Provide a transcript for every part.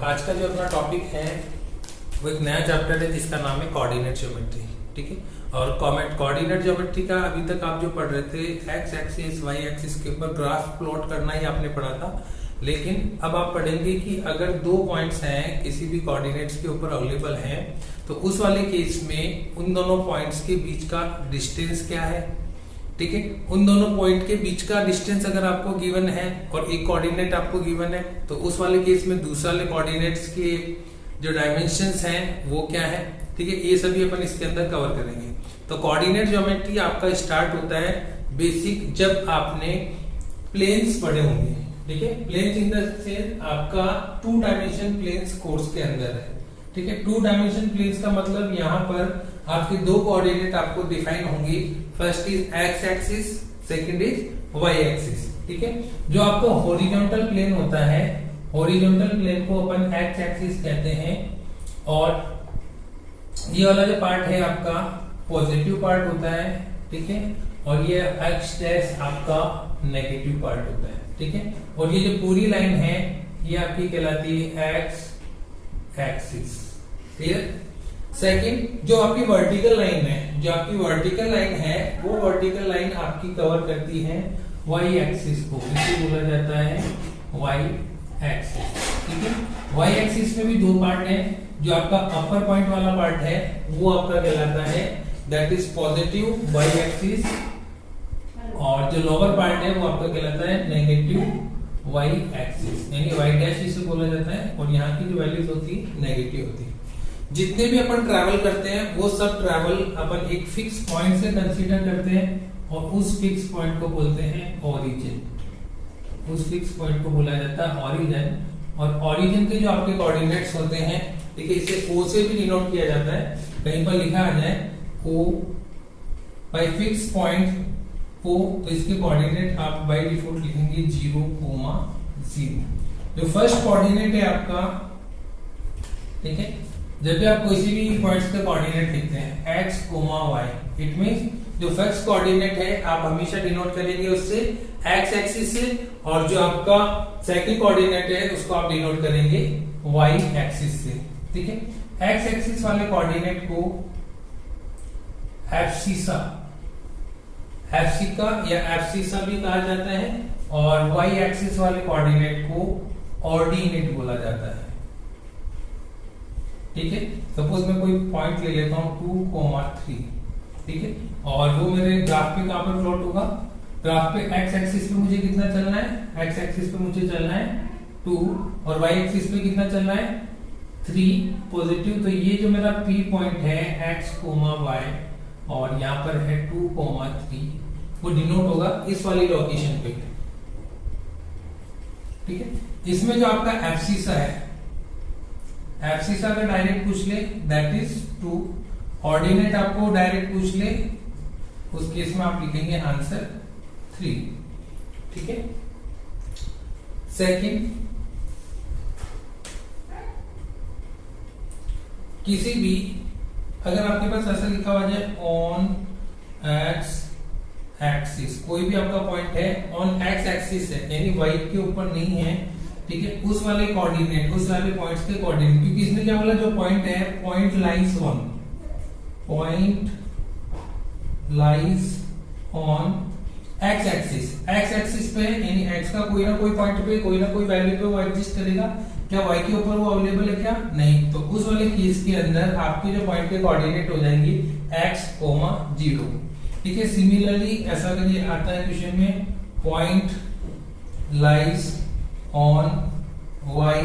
आज का जो अपना टॉपिक है वो एक नया चैप्टर है जिसका नाम है कोऑर्डिनेट ज्योमेट्री। ठीक है, और कोऑर्डिनेट ज्योमेट्री का अभी तक आप जो पढ़ रहे थे एक्स एक्सिस वाई एक्सिस के ऊपर ग्राफ प्लॉट करना ही आपने पढ़ा था। लेकिन अब आप पढ़ेंगे कि अगर दो पॉइंट्स हैं किसी भी कोऑर्डिनेट्स के ऊपर अवेलेबल हैं तो उस वाले केस में उन दोनों पॉइंट्स के बीच का डिस्टेंस क्या है। ठीक है, उन दोनों पॉइंट के बीच का डिस्टेंस अगर आपको गिवन है और एक कोऑर्डिनेट आपको गिवन है तो उस वाले केस में दूसरे वाले कोऑर्डिनेट्स के जो डायमेंशंस हैं वो क्या है। ठीक है, ये सभी अपन इसके अंदर कवर करेंगे। तो कोऑर्डिनेट ज्योमेट्री आपका स्टार्ट होता है बेसिक जब आपने प्लेन्स पढ़े होंगे। ठीक है, प्लेन्स इन द सेंस आपका 2 डायमेंशन प्लेन्स कोर्स के अंदर है। ठीक है, 2 डायमेंशन प्लेन्स का मतलब यहाँ पर आपके दो कोऑर्डिनेट आपको डिफाइन होंगी। First is x axis, second is y axis. ठीक है, जो आपका हॉरिजॉन्टल प्लेन होता है, हॉरिजॉन्टल प्लेन को अपन एक्स एक्सिस कहते हैं और ये वाला जो पार्ट है आपका पॉजिटिव पार्ट होता है। ठीक है, और ये एक्स डैश आपका नेगेटिव पार्ट होता है। ठीक है, और ये जो पूरी लाइन है ये आपकी कहलाती है एक्स एक्सिस। क्लियर। सेकंड, जो आपकी वर्टिकल लाइन है, जो आपकी वर्टिकल लाइन है वो वर्टिकल लाइन आपकी कवर करती है वाई एक्सिस को, इसे बोला जाता है वाई एक्सिस। ठीक है, वाई एक्सिस में भी दो पार्ट है। जो आपका अपर पॉइंट वाला पार्ट है वो आपका कहलाता है that is positive y axis, और जो लोअर पार्ट है वो आपका कहलाता है नेगेटिव वाई एक्सिस, यानी वाई डैश इसे बोला जाता है और यहाँ की जो वैल्यूज होती है नेगेटिव होती है। जितने भी अपन ट्रैवल करते हैं वो सब ट्रैवल अपन एक फिक्स पॉइंट से कंसीडर करते हैं और उस फिक्स पॉइंट को बोलते हैं ओरिजिन। उस फिक्स पॉइंट को बोला जाता है ओरिजिन, और ओरिजिन के जो आपके कोऑर्डिनेट्स होते हैं, ठीक है, इसे ओ से भी डिनोट किया जाता है। कहीं पर लिखा आ जाए ओ बाय फिक्स पॉइंट ओ, तो इसके कोऑर्डिनेट आप बाय डिफॉल्ट लिखेंगे 0,0। जो फर्स्ट कोऑर्डिनेट है आपका, ठीक है, जब भी आप किसी भी पॉइंट्स के कोऑर्डिनेट लिखते हैं x, y, इट मींस जो फिक्स कोऑर्डिनेट है आप हमेशा डिनोट करेंगे उससे x एक्सिस से, और जो आपका सेकंड कोऑर्डिनेट है उसको आप डिनोट करेंगे y एक्सिस से। ठीक है, x एक्सिस वाले कोऑर्डिनेट को एब्सिसा या एब्सिसा भी कहा जाता है, और y एक्सिस वाले कोऑर्डिनेट को ऑर्डिनेट बोला जाता है। ठीक है, सपोज मैं कोई पॉइंट ले लेता हूं 2,3। ठीक है, और वो मेरे ग्राफ पे कहां पर प्लॉट होगा, ग्राफ पे x एक्सिस पे मुझे कितना चलना है, x एक्सिस पे मुझे चलना है 2 और y एक्सिस पे कितना चलना है 3 पॉजिटिव। तो ये जो मेरा P पॉइंट है x, y और यहाँ पर है 2,3, वो डिनोट होगा इस वाली लोकेशन पे। ठीक है, इसमें जो आपका एब्सिसा है, एब्सिसा का डायरेक्ट पूछ ले दैट इज 2, ऑर्डिनेट आपको डायरेक्ट पूछ ले उस केस में आप लिखेंगे आंसर 3। ठीक है, सेकंड, किसी भी अगर आपके पास ऐसा लिखा हुआ है ऑन एक्स एक्सिस, कोई भी आपका पॉइंट है ऑन एक्स एक्सिस है यानी वाई के ऊपर नहीं है, ठीक है, उस वाले कोऑर्डिनेट, उस वाले पॉइंट्स के कोऑर्डिनेट, क्योंकि इसमें क्या बोला, जो पॉइंट है point lies on x axis, x axis पे यानी एक्स का कोई ना कोई पॉइंट पे कोई ना कोई वैल्यू पे वो एग्जिस्ट करेगा। क्या वाई के ऊपर वो अवेलेबल है क्या, नहीं, तो उस वाले केस के अंदर आपके जो पॉइंट के कोऑर्डिनेट हो जाएंगे x, 0। ठीक है, सिमिलरली ऐसा अगर ये आता है क्वेश्चन में point lies on y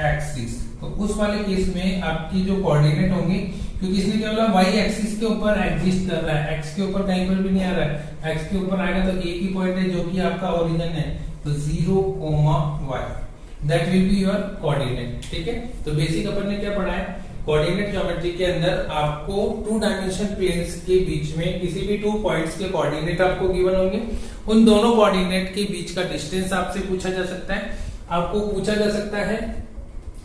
axis, तो उस वाले केस में आपकी जो कोऑर्डिनेट होंगे, क्योंकि इसने क्या बोला y एक्सिस के ऊपर एग्जिस्ट कर रहा है, x के ऊपर कहीं पर भी नहीं आ रहा है, x के ऊपर आएगा तो एक ही पॉइंट है जो कि आपका ओरिजिन है, तो 0, y that will be your coordinate. ठीक है, तो बेसिक अपन ने क्या पढ़ा है, कोऑर्डिनेट ज्योमेट्री के अंदर आपको 2 डायमेंशन प्लेन्स के बीच में किसी भी 2 पॉइंट्स के कोऑर्डिनेट आपको गिवन होंगे, उन दोनों कोऑर्डिनेट के बीच का डिस्टेंस आपसे पूछा जा सकता है। आपको पूछा जा सकता है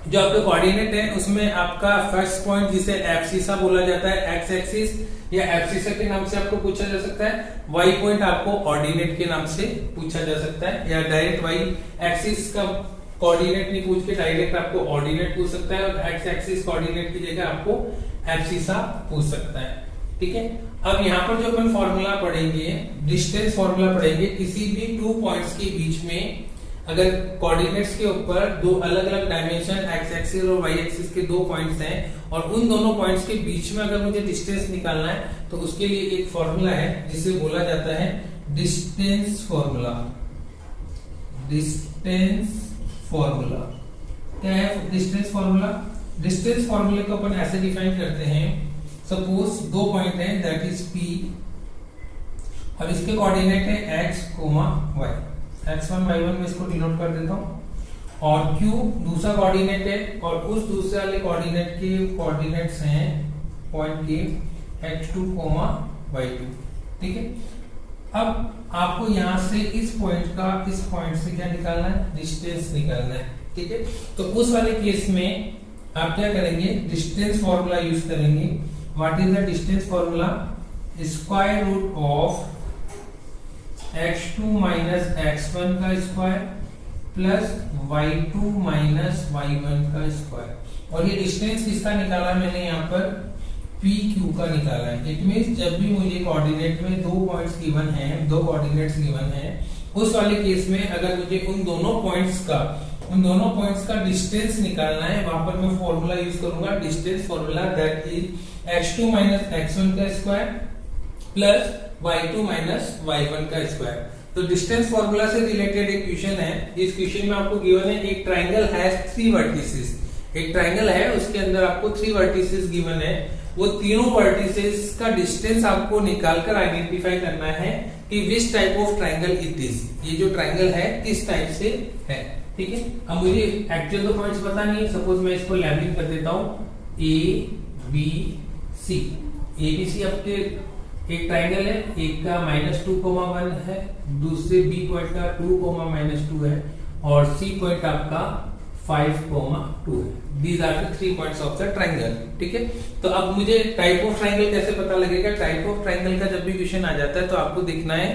जो आपके कोऑर्डिनेट है उसमें आपका फर्स्ट पॉइंट जिसे एब्सिसा बोला जाता है एक्स एक्सिस या एब्सिसा के नाम से आपको पूछा जा सकता है, वाई पॉइंट आपको ऑर्डिनेट के नाम से पूछा जा सकता है, या डायरेक्ट वाई एक्सिस का कोऑर्डिनेट नहीं पूछ के डायरेक्ट आपको ऑर्डिनेट पूछ सकता है, और एक्स एक्सिस कोऑर्डिनेट की जगह आपको एब्सिसा पूछ सकता है। ठीक है, अब यहाँ पर जो अपन फॉर्मूला पढ़ेंगे, डिस्टेंस फॉर्मूला पढ़ेंगे। किसी भी 2 पॉइंट्स के बीच में अगर कोऑर्डिनेट्स के ऊपर दो अलग अलग डायमेंशन एक्स एक्सिस और वाई एक्सिस के 2 पॉइंट्स हैं, और उन दोनों पॉइंट्स के बीच में अगर मुझे डिस्टेंस निकालना है, तो उसके लिए एक फॉर्मूला है जिसे बोला जाता है डिस्टेंस फॉर्मूला। डिस्टेंस फॉर्मूला क्या है? डिस्टेंस फॉर्मूला, डिस्टेंस फॉर्मूले को अपन ऐसे डिफाइन करते हैं, सपोज 2 पॉइंट है दैट इज P, और इसके कोऑर्डिनेट है x, y, x1 y1 में इसको डिनोट कर देता हूं, और Q दूसरा कोऑर्डिनेट है, और उस दूसरे वाले कोऑर्डिनेट के कोऑर्डिनेट्स हैं पॉइंट के x2, y2। ठीक है, अब आपको यहां से इस पॉइंट से क्या निकालना है? डिस्टेंस निकालना है। ठीक है, तो उस वाले केस में आप क्या करेंगे? डिस्टेंस फॉर्मूला यूज करेंगे। What is the distance formula? Square root of x2 minus x1 का square plus y2 minus y1 का स्क्वायर। और ये डिस्टेंस किसका निकाला मैंने? यहाँ पर PQ का निकाला है। इट मींस जब भी मुझे कोऑर्डिनेट में 2 पॉइंट्स गिवन हैं, 2 कोऑर्डिनेट्स गिवन हैं, उस वाले केस में अगर मुझे उन दोनों पॉइंट्स का डिस्टेंस निकालना है, वहां पर मैं फॉर्मूला यूज करूंगा distance formula, that is x2 minus x1 का square plus y2 minus y1 का स्क्वायर। तो डिस्टेंस फॉर्मूला से रिलेटेड एक क्वेश्चन है। इस क्वेश्चन में आपको गिवन है एक ट्रायंगल हैज 3 वर्टिसेस। एक ट्रायंगल है, उसके अंदर आपको 3 वर्टिसेस गिवन है। वो तीनों वर्टिसेस का डिस्टेंस आपको निकालकर आइडेंटिफाई करना है कि which type of triangle it is. ये जो ट्रायंगल है किस टाइप से है। ठीक है, अब मुझे एक्चुअल तो पॉइंट्स पता नहीं है, सपोज मैं इसको लेबलिंग कर देता हूं ABC। ABC आपके एक ट्रायंगल है, एक का -2, 1 है, दूसरे B पॉइंट का 2, -2 है, और C पॉइंट आपका 5, 2 है। These are the 3 points of the triangle। ठीक है, तो अब मुझे टाइप ऑफ ट्रायंगल कैसे पता लगेगा? टाइप ऑफ ट्रायंगल का जब भी क्वेश्चन आ जाता है तो आपको देखना है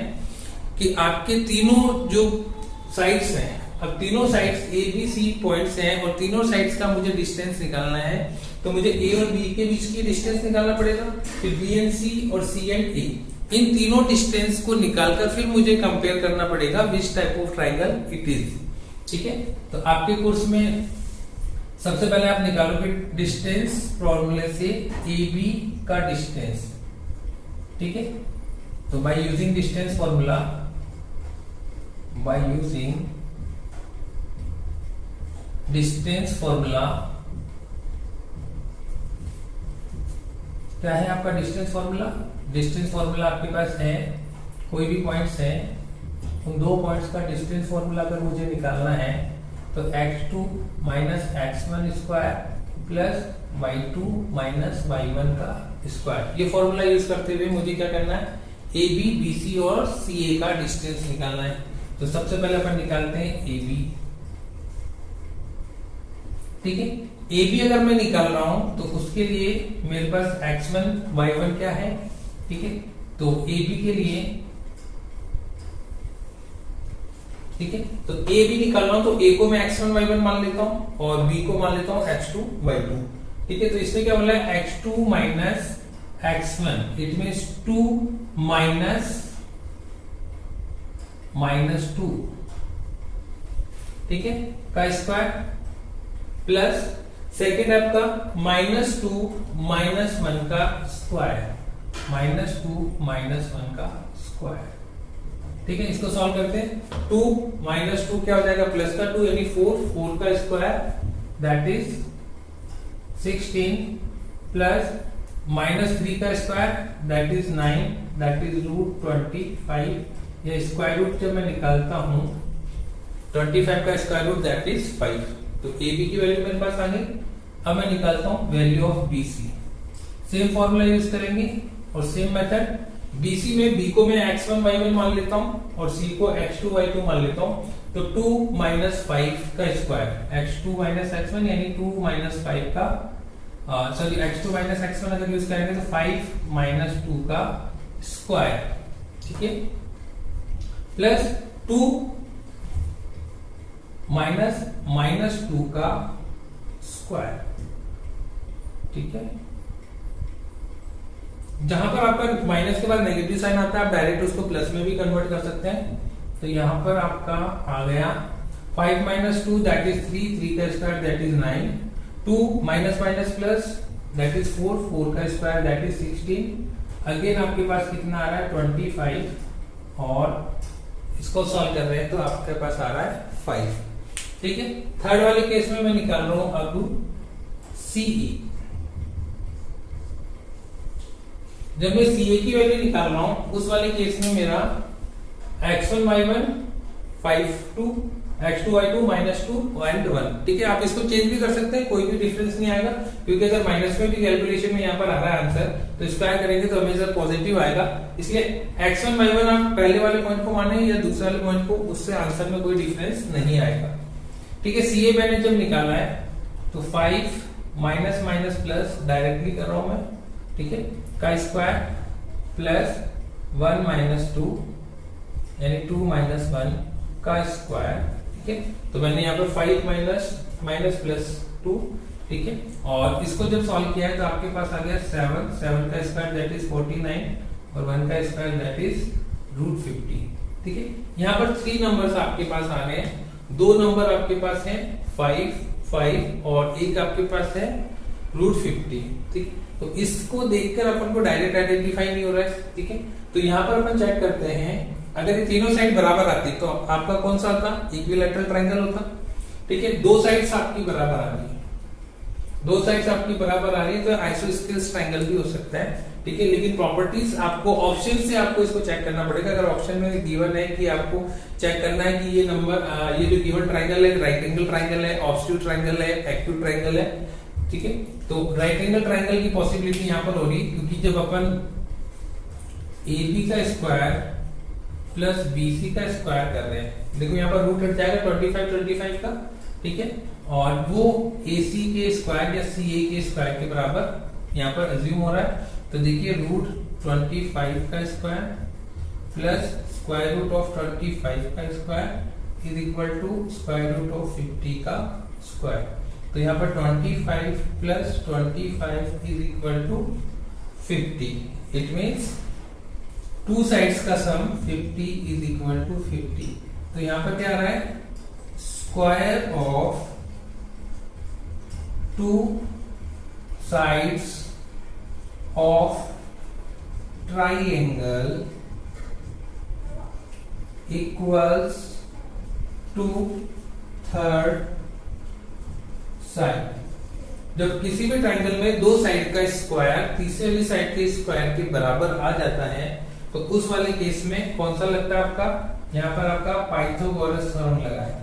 कि आपके तीनों जो साइड्स हैं, अब तीनों साइड्स ABC पॉइंट्स हैं, और तीनों साइड्स का मुझे डिस्टेंस निकालना है, तो मुझे A और B के बीच की डिस्टेंस निकालना पड़ेगा, फिर B एंड C और C एंड A, इन तीनों डिस्टेंस को निकालकर फिर मुझे कंपेयर करना पड़ेगा which type of triangle it is. ठीक है, तो आपके कोर्स में सबसे पहले आप निकालोगे डिस्टेंस फॉर्मूले से AB का डिस्टेंस। ठीक है, तो by using distance formula, by using distance formula, क्या है आपका डिस्टेंस फॉर्मूला? डिस्टेंस फॉर्मूला आपके पास है, कोई भी पॉइंट्स है, उन 2 पॉइंट्स का डिस्टेंस फॉर्मूला अगर मुझे निकालना है, तो x2 minus x1 square plus y2 minus y1 का स्क्वायर। ये फॉर्मूला यूज करते हुए मुझे क्या करना है? AB, BC और CA का डिस्टेंस निकालना है। तो सबसे पहले अपन निकालते हैं AB। ठीक है, AB अगर मैं निकाल रहा हूं तो उसके लिए मेरे पास x1 y1 क्या है? ठीक है, तो AB के लिए, ठीक है, तो A भी निकाल रहा हूं, तो A को मैं x1 y1 मान लेता हूं और B को मान लेता हूं x2 y2। ठीक है, तो इसमें क्या बोला है? x2 minus x1, it means 2 minus 2, ठीक है, का स्क्वायर प्लस सेकेंड आपका -2 -1 का स्क्वायर, -2 -1 का स्क्वायर। ठीक है, इसको सॉल्व करते हैं। 2 - 2 क्या हो जाएगा? प्लस का 2 यानी 4 का स्क्वायर दैट इज 16 प्लस -3 का square that is 9 that is √25। ये स्क्वायर रूट जब मैं निकालता हूं 25 का स्क्वायर रूट दैट इज 5। तो AB की वैल्यू मेरे पास आ गई। अब मैं निकालता हूं value of BC। Same formula use करेंगे और सेम मेथड। BC में B को मैं x1 y1 मान लेता हूं और C को x2 y2 मान लेता हूं। तो 2 - 5 का स्क्वायर, x2 - x1 यानी 2 - 5 का सॉरी x2 - x1 अगर यूज करेंगे तो 5 - 2 का स्क्वायर। ठीक है, प्लस 2 -2 का स्क्वायर, ठीक है। जहां पर आपका माइनस के बाद नेगेटिव साइन आता है, आप डायरेक्ट उसको प्लस में भी कन्वर्ट कर सकते हैं। तो यहां पर आपका आ गया 5 - 2 दैट इज 3, 3 का square that is 9, 2 minus minus plus that is 4, 4 का स्क्वायर दैट इज 16। अगेन आपके पास कितना आ रहा है 25, और इसको सॉल्व कर रहे हैं तो आपके पास आ रहा है 5, ठीक है। थर्ड वाले केस में मैं निकाल रहा हूं अब CE। जब मैं CA की वैल्यू निकाल रहा हूं उस वाले केस में मेरा x1 y1 5 2 x2 y2 -2 and 1, ठीक है। आप इसको चेंज भी कर सकते हैं, कोई भी डिफरेंस नहीं आएगा, क्योंकि अगर माइनस में भी कैलकुलेशन में यहाँ पर आ रहा है आंसर तो स्क्वायर करेंगे तो हमेशा पॉजिटिव आएगा। इसलिए x1 y1 आप पहले वाले पॉइंट को माने या दूसरे वाले पॉइंट को, उससे आंसर में कोई डिफरेंस नहीं आएगा, ठीक है। CA मैंने जब निकाला है तो 5 माइनस माइनस प्लस डायरेक्टली कर रहा हूं मैं, ठीक है, का स्क्वायर प्लस 1 - 2 यानी 2 - 1 का स्क्वायर, ठीक है। तो मैंने यहाँ पर 5 माइनस प्लस 2, ठीक है। और इसको जब सॉल्व किया है तो आपके पास आ गया 7 का स्क्वायर दैट इज 49 और 1 का स्क्वायर दैट इज √50, ठीक है। यहाँ पर 3 नंबर्स आपके पास आ गए हैं, 2 नंबर आपके पास है 5 और एक आपके पास है √50, ठीक। तो इसको देखकर अपन को डायरेक्ट आइडेंटिफाई नहीं हो रहा है, ठीक है। तो यहाँ पर अपन चेक करते हैं, अगर ये तीनों साइड बराबर आती तो आपका कौन सा होता, इक्विलैटरल ट्रायंगल होता, ठीक है। 2 साइड्स आपकी बराबर आ रही है, 2 साइड्स आपकी बराबर आ रही है तो आइसोस्केलेस ट्रायंगल भी हो सकता है, ठीक है। लेकिन प्रॉपर्टीज आपको ऑप्शन से आपको इसको चेक करना पड़ेगा। अगर ऑप्शन में गिवन है कि आपको चेक करना है कि ये नंबर ये जो गिवन ट्रायंगल है राइट एंगल ट्रायंगल है, ऑब्ट्यूज ट्रायंगल है, एक्यूट ट्रायंगल है, ठीक है। तो राइट एंगल ट्रायंगल की पॉसिबिलिटी यहाँ पर होगी, क्योंकि जब अपन AB का स्क्वायर प्लस BC का स्क्वायर कर रहे हैं, देखो यहाँ पर रूट हट जाएगा 25 का, ठीक है। और वो AC के स्क्वायर या CA के स्क्वायर के बराबर यहाँ पर अज्यूम हो रहा है। तो देखिए √25 का square plus square root of 25 का square is equal to square root of 50 का स्क्वायर। तो यहाँ पर 25 plus 25 is equal to 50। It means 2 sides का सम 50 इज इक्वल टू 50। तो यहाँ पर क्या आ रहा है, square of 2 sides of triangle equals to third side। जब किसी भी ट्राइंगल में 2 साइड का स्क्वायर तीसरे वाली साइड के स्क्वायर के बराबर आ जाता है तो उस वाले केस में कौन सा लगता है आपका, यहाँ पर आपका पाइथागोरस थ्योरम लगा है,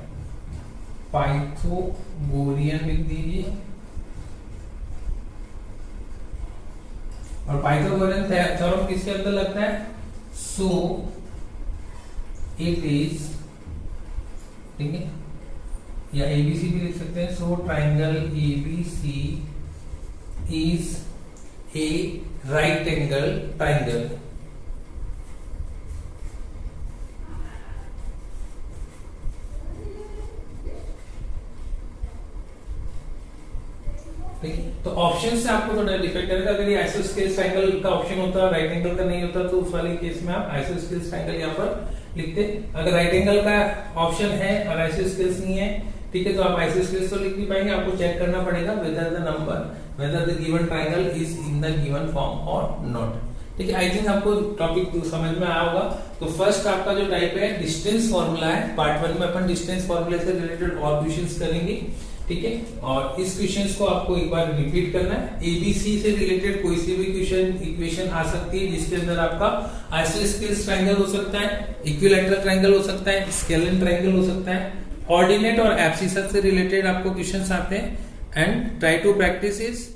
पाइथागोरियन लिख दीजिए। और पाइथागोरियन थ्योरम किसके अंदर लगता है, सो इट इज, ठीक है, या एबीसी भी लिख सकते हैं। So triangle ABC is a right angle triangle. ठीक है, तो ऑप्शन से आपको थोड़ा डिफेक्ट करेगा। अगर ये आइसोस्केलेस ट्रायंगल का ऑप्शन होता, राइट एंगल का नहीं होता, तो उस वाले केस में आप आइसोस्केलेस ट्रायंगल यहाँ पर लिखते। अगर राइट एंगल का ऑप्शन है और आइसोस्केलेस नहीं है, ठीक है, तो आप आइसोस्केलेस तो लिख नहीं पाएंगे, आपको चेक करना पड़ेगा whether the given triangle is in the given form और नॉट। ठीक है, आई थिंक आपको टॉपिक समझ में आया होगा। तो फर्स्ट आपका जो टाइप है डिस्टेंस फॉर्मूला है। पार्ट 1 में अपन डिस्टेंस फॉर्मूले से रिलेटेड और क्वेश्चंस करेंगे, ठीक है। और इस क्वेश्चंस को आपको एक बार रिपीट करना है। एबीसी से रिलेटेड कोई सी भी क्वेश्चन इक्वेशन आ सकती है जिसके अंदर आपका आइसोस्केलेस ट्रायंगल हो सकता है, इक्विलैटरल ट्रायंगल हो सकता है, स्केलिन ट्रायंगल हो सकता है, ऑर्डिनेट और एब्सिस से रिलेटेड आपको क्वेश्चंस आते हैं। And try to practice is